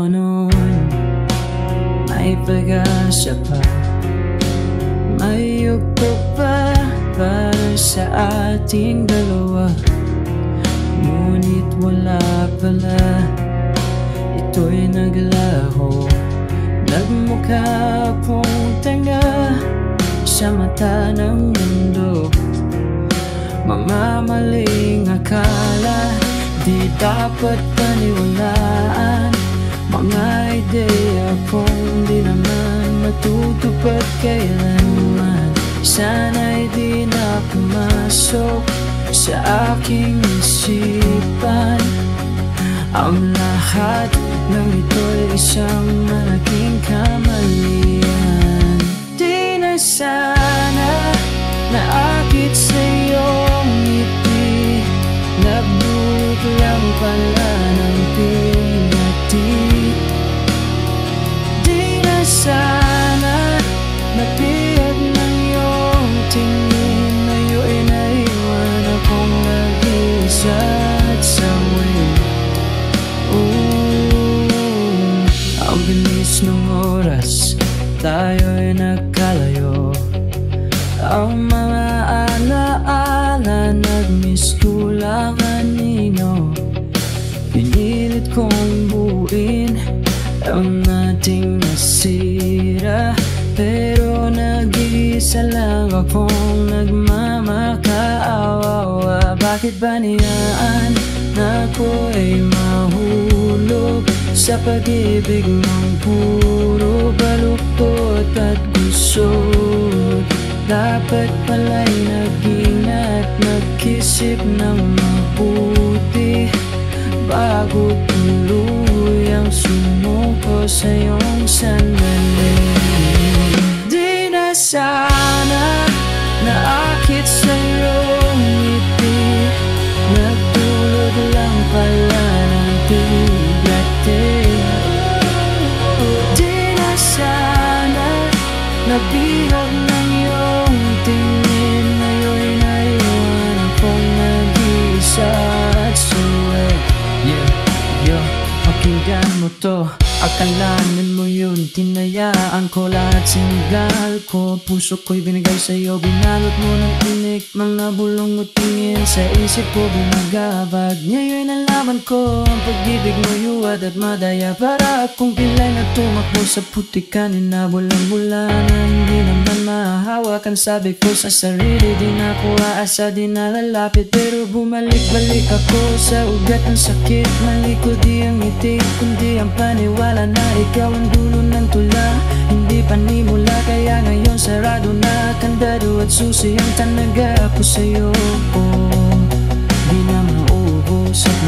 mo noon, may pag-asa pa, may yugto pa para sa ating dalawa. Ngunit wala pala, ito'y naglaho, nagmukha akong tanga sa mata ng mundo. Mamamaling akala, di dapat paniwalaan, mga ideya kung di naman matutupad kailanman. Sana'y di na pumasok sa aking isipan. Ang lahat ng ito'y isang malaking kamalian. Di na sana naakit sa iyong ngiti, nagdulot lang pala ng pinati. Di na sana napihag ng iyong tingin, ngayon naiwan akong nag-isa at sawi. Ang bilis ng oras, tayo'y nagkalayo. Ang mga alaala nagmistula kanino. Pinilit kong buuin ang ating nasira, pero nag-iisa lang akong nagmamakaawa. Bakit ba niyaan na ako'y mahulog sa pag-ibig mong puro baluktot at gusot? Dapat pala'y nag-ingat, nag-isip ng mabuti bago tuluyang sumuko sa iyong sandali. Di na sana naakit sa iyong ngiti, nagdulot lang pala ng bigate. Di na sana nabihag ng iyong tingin, ngayon naiwan akong nag-isa at suwi. Pakinggan mo to, akalanin mo yun, tinayaan ko lahat, sinigal ko. Puso ko'y binigay sa'yo, binalot mo ng tinik, mga bulong mo tingin sa isip ko bumagabag. Ngayon nalaman ko, ang pag-ibig mo yuwad at madaya, para akong pilay na tumakbo sa putikan, inabulang-bula na hindi naman mahahawakan. Sabi ko sa sarili, di na ako aasa, di na lalapit, pero bumalik-balik ako sa ugat ng sakit. Mali ko di ang ngiti, kundi ang paniwala na ikaw ang dulo ng tula. Hindi panimula, kaya ngayon sarado na kandado at susi ang tanaga ko sa'yo. Di na maubos at